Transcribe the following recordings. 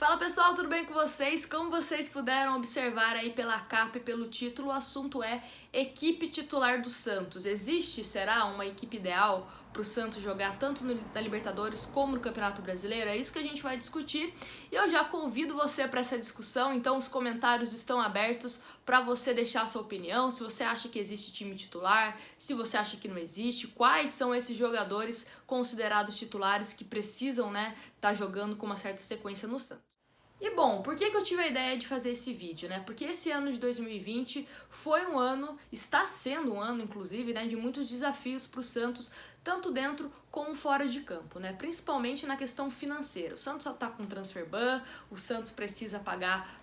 Fala pessoal, tudo bem com vocês? Como vocês puderam observar aí pela capa e pelo título, o assunto é equipe titular do Santos. Existe, será, uma equipe ideal para o Santos jogar tanto na Libertadores como no Campeonato Brasileiro? É isso que a gente vai discutir e eu já convido você para essa discussão, então os comentários estão abertos para você deixar a sua opinião, se você acha que existe time titular, se você acha que não existe, quais são esses jogadores considerados titulares que precisam, tá jogando com uma certa sequência no Santos. E bom, por que eu tive a ideia de fazer esse vídeo, né? Porque esse ano de 2020 foi um ano, está sendo um ano inclusive, de muitos desafios para o Santos, tanto dentro como fora de campo, né? Principalmente na questão financeira. O Santos só está com transfer ban, o Santos precisa pagar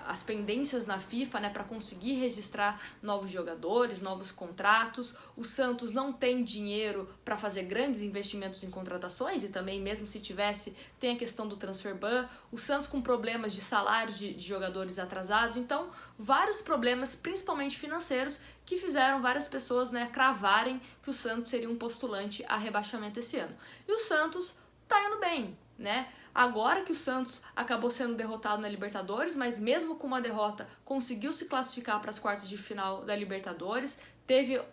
as pendências na FIFA, para conseguir registrar novos jogadores, novos contratos. O Santos não tem dinheiro para fazer grandes investimentos em contratações e também, mesmo se tivesse, tem a questão do transfer ban. O Santos com problemas de salários de jogadores atrasados, então vários problemas, principalmente financeiros, que fizeram várias pessoas cravarem que o Santos seria um postulante a rebaixamento esse ano. E o Santos tá indo bem, Agora que o Santos acabou sendo derrotado na Libertadores, mas mesmo com uma derrota conseguiu se classificar para as quartas de final da Libertadores,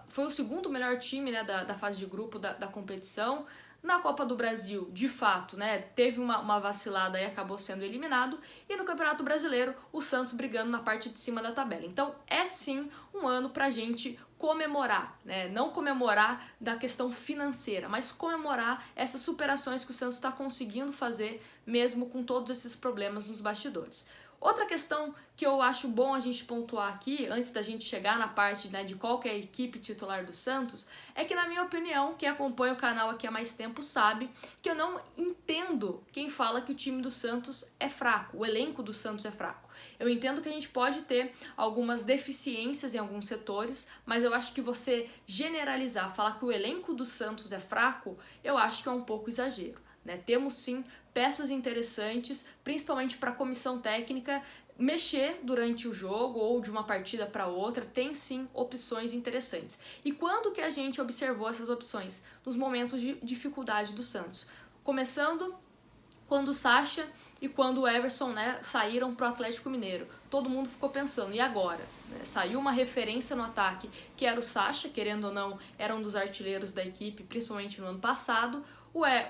foi o segundo melhor time da fase de grupo da competição. Na Copa do Brasil, de fato, teve uma vacilada e acabou sendo eliminado. E no Campeonato Brasileiro, o Santos brigando na parte de cima da tabela. Então, é sim um ano pra gente comemorar, Não comemorar da questão financeira, mas comemorar essas superações que o Santos está conseguindo fazer, mesmo com todos esses problemas nos bastidores. Outra questão que eu acho bom a gente pontuar aqui, antes da gente chegar na parte de qual que é a equipe titular do Santos, é que, na minha opinião, quem acompanha o canal aqui há mais tempo sabe que eu não entendo quem fala que o time do Santos é fraco, o elenco do Santos é fraco. Eu entendo que a gente pode ter algumas deficiências em alguns setores, mas eu acho que você generalizar, falar que o elenco do Santos é fraco, eu acho que é um pouco exagero. Temos sim peças interessantes, principalmente para a comissão técnica mexer durante o jogo ou de uma partida para outra, tem sim opções interessantes. E quando que a gente observou essas opções? Nos momentos de dificuldade do Santos. Começando quando o Sacha e quando o Everson saíram para o Atlético Mineiro. Todo mundo ficou pensando, e agora? Saiu uma referência no ataque, que era o Sacha, querendo ou não, era um dos artilheiros da equipe, principalmente no ano passado.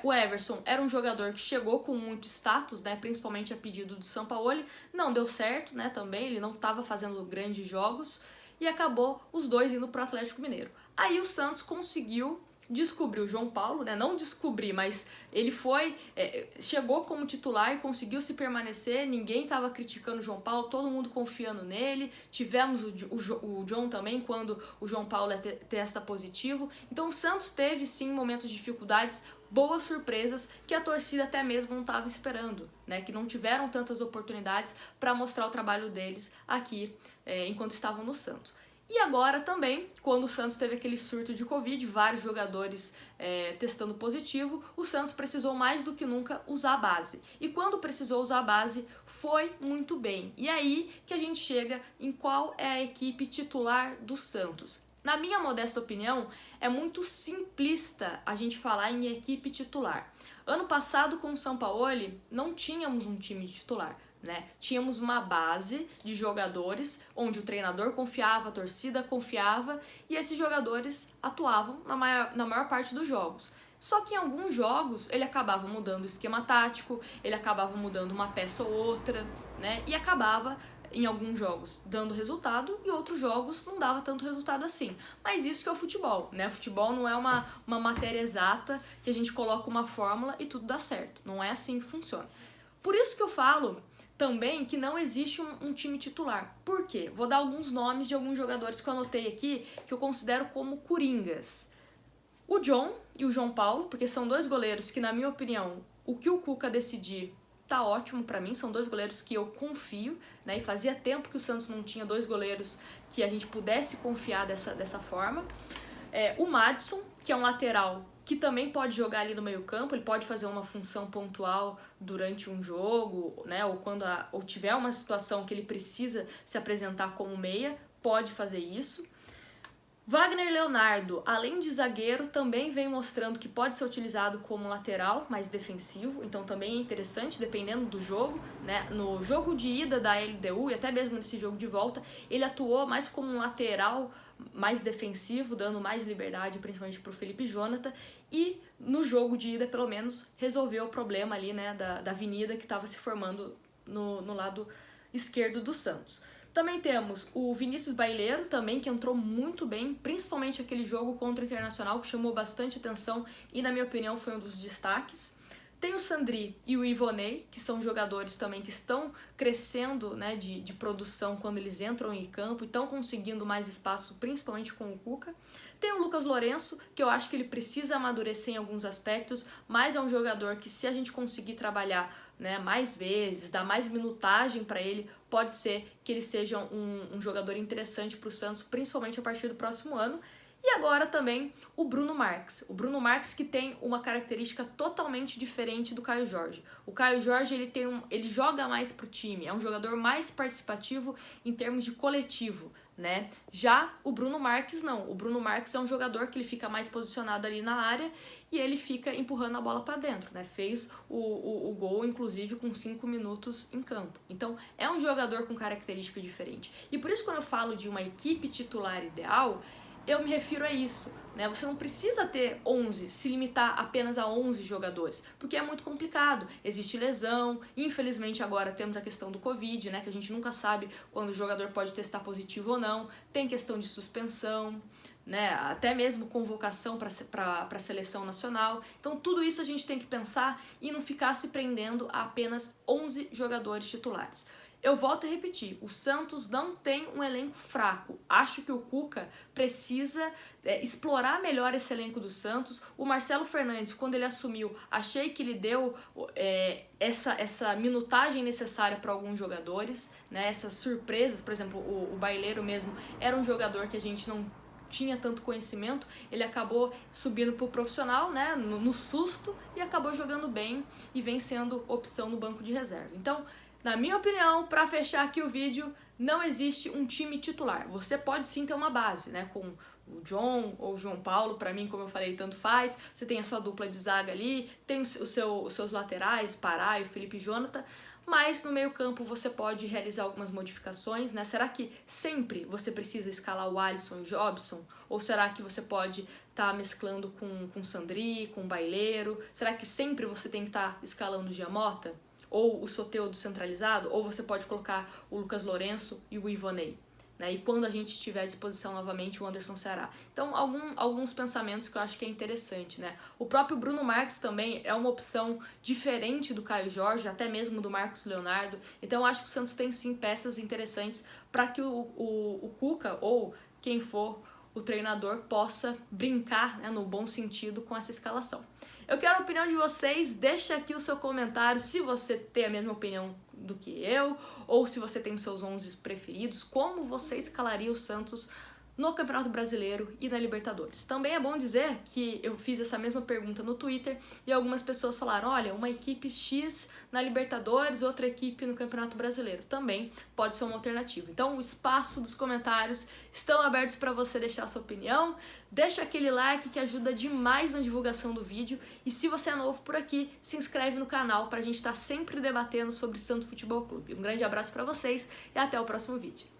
O Everson era um jogador que chegou com muito status, principalmente a pedido do Sampaoli, não deu certo, também, ele não estava fazendo grandes jogos, e acabou os dois indo para o Atlético Mineiro. Aí o Santos conseguiu descobriu o João Paulo, não descobri, mas ele chegou como titular e conseguiu se permanecer, ninguém estava criticando o João Paulo, todo mundo confiando nele, tivemos o John também, quando o João Paulo é testa positivo, então o Santos teve sim momentos de dificuldades, boas surpresas que a torcida até mesmo não estava esperando, que não tiveram tantas oportunidades para mostrar o trabalho deles aqui enquanto estavam no Santos. E agora também, quando o Santos teve aquele surto de Covid, vários jogadores testando positivo, o Santos precisou mais do que nunca usar a base. E quando precisou usar a base, foi muito bem. E aí que a gente chega em qual é a equipe titular do Santos. Na minha modesta opinião, é muito simplista a gente falar em equipe titular. Ano passado, com o Sampaoli, não tínhamos um time titular. Tínhamos uma base de jogadores onde o treinador confiava, a torcida confiava e esses jogadores atuavam na maior parte dos jogos. Só que em alguns jogos ele acabava mudando o esquema tático, ele acabava mudando uma peça ou outra, e acabava em alguns jogos dando resultado e outros jogos não dava tanto resultado assim. Mas isso que é o futebol, Futebol não é uma matéria exata que a gente coloca uma fórmula e tudo dá certo. Não é assim que funciona. Por isso que eu falo também que não existe um time titular. Por quê? Vou dar alguns nomes de alguns jogadores que eu anotei aqui que eu considero como coringas. O John e o João Paulo, porque são dois goleiros que, na minha opinião, o que o Cuca decidir tá ótimo pra mim, são dois goleiros que eu confio, e fazia tempo que o Santos não tinha dois goleiros que a gente pudesse confiar dessa forma. O Madison, que é um lateral que também pode jogar ali no meio campo, ele pode fazer uma função pontual durante um jogo, ou quando ou tiver uma situação que ele precisa se apresentar como meia, pode fazer isso. Wagner Leonardo, além de zagueiro, também vem mostrando que pode ser utilizado como lateral, mais defensivo, então também é interessante, dependendo do jogo, né? No jogo de ida da LDU e até mesmo nesse jogo de volta, ele atuou mais como um lateral mais defensivo, dando mais liberdade, principalmente para o Felipe Jonathan, e no jogo de ida, pelo menos, resolveu o problema ali, né, da avenida que estava se formando no lado esquerdo do Santos. Também temos o Vinícius Baileiro, também, que entrou muito bem, principalmente aquele jogo contra o Internacional, que chamou bastante atenção e, na minha opinião, foi um dos destaques. Tem o Sandri e o Ivonei, que são jogadores também que estão crescendo, né, de produção quando eles entram em campo e estão conseguindo mais espaço, principalmente com o Cuca. Tem o Lucas Lourenço, que eu acho que ele precisa amadurecer em alguns aspectos, mas é um jogador que, se a gente conseguir trabalhar, né, mais vezes, dar mais minutagem para ele, pode ser que ele seja um jogador interessante para o Santos, principalmente a partir do próximo ano. E agora também o Bruno Marques. O Bruno Marques, que tem uma característica totalmente diferente do Caio Jorge. O Caio Jorge, ele joga mais pro time, é um jogador mais participativo em termos de coletivo, né? Já o Bruno Marques não. O Bruno Marques é um jogador que ele fica mais posicionado ali na área e ele fica empurrando a bola para dentro, né? Fez o gol, inclusive, com 5 minutos em campo. Então, é um jogador com característica diferente. E por isso, quando eu falo de uma equipe titular ideal, eu me refiro a isso, né? Você não precisa ter 11, se limitar apenas a 11 jogadores, porque é muito complicado. Existe lesão, infelizmente agora temos a questão do Covid, né? Que a gente nunca sabe quando o jogador pode testar positivo ou não. Tem questão de suspensão, né? Até mesmo convocação para a seleção nacional. Então tudo isso a gente tem que pensar e não ficar se prendendo a apenas 11 jogadores titulares. Eu volto a repetir, o Santos não tem um elenco fraco. Acho que o Cuca precisa explorar melhor esse elenco do Santos. O Marcelo Fernandes, quando ele assumiu, achei que ele deu essa minutagem necessária para alguns jogadores, né? Essas surpresas, por exemplo, o Baileiro mesmo era um jogador que a gente não tinha tanto conhecimento, ele acabou subindo pro profissional, né, no susto, e acabou jogando bem e vem sendo opção no banco de reserva. Então, na minha opinião, para fechar aqui o vídeo, não existe um time titular. Você pode sim ter uma base, né, com o John ou o João Paulo, para mim, como eu falei, tanto faz. Você tem a sua dupla de zaga ali, tem os seus laterais, Pará e o Felipe Jonathan, mas no meio campo você pode realizar algumas modificações, né? Será que sempre você precisa escalar o Alisson e o Jobson? Ou será que você pode estar mesclando com o Sandri, com o Baileiro? Será que sempre você tem que estar escalando o Giamota? Ou o Soteldo centralizado? Ou você pode colocar o Lucas Lourenço e o Ivonei? Né? E quando a gente tiver à disposição novamente o Anderson Ceará. Então, alguns pensamentos que eu acho que é interessante, né? O próprio Bruno Marques também é uma opção diferente do Caio Jorge, até mesmo do Marcos Leonardo. Então, eu acho que o Santos tem sim peças interessantes para que o Cuca ou quem for o treinador possa brincar, né, no bom sentido, com essa escalação. Eu quero a opinião de vocês, deixa aqui o seu comentário se você tem a mesma opinião do que eu, ou se você tem os seus 11 preferidos, como você escalaria o Santos no Campeonato Brasileiro e na Libertadores. Também é bom dizer que eu fiz essa mesma pergunta no Twitter e algumas pessoas falaram, olha, uma equipe X na Libertadores, outra equipe no Campeonato Brasileiro. Também pode ser uma alternativa. Então, o espaço dos comentários estão abertos para você deixar a sua opinião. Deixa aquele like que ajuda demais na divulgação do vídeo. E se você é novo por aqui, se inscreve no canal para a gente estar sempre debatendo sobre Santos Futebol Clube. Um grande abraço para vocês e até o próximo vídeo.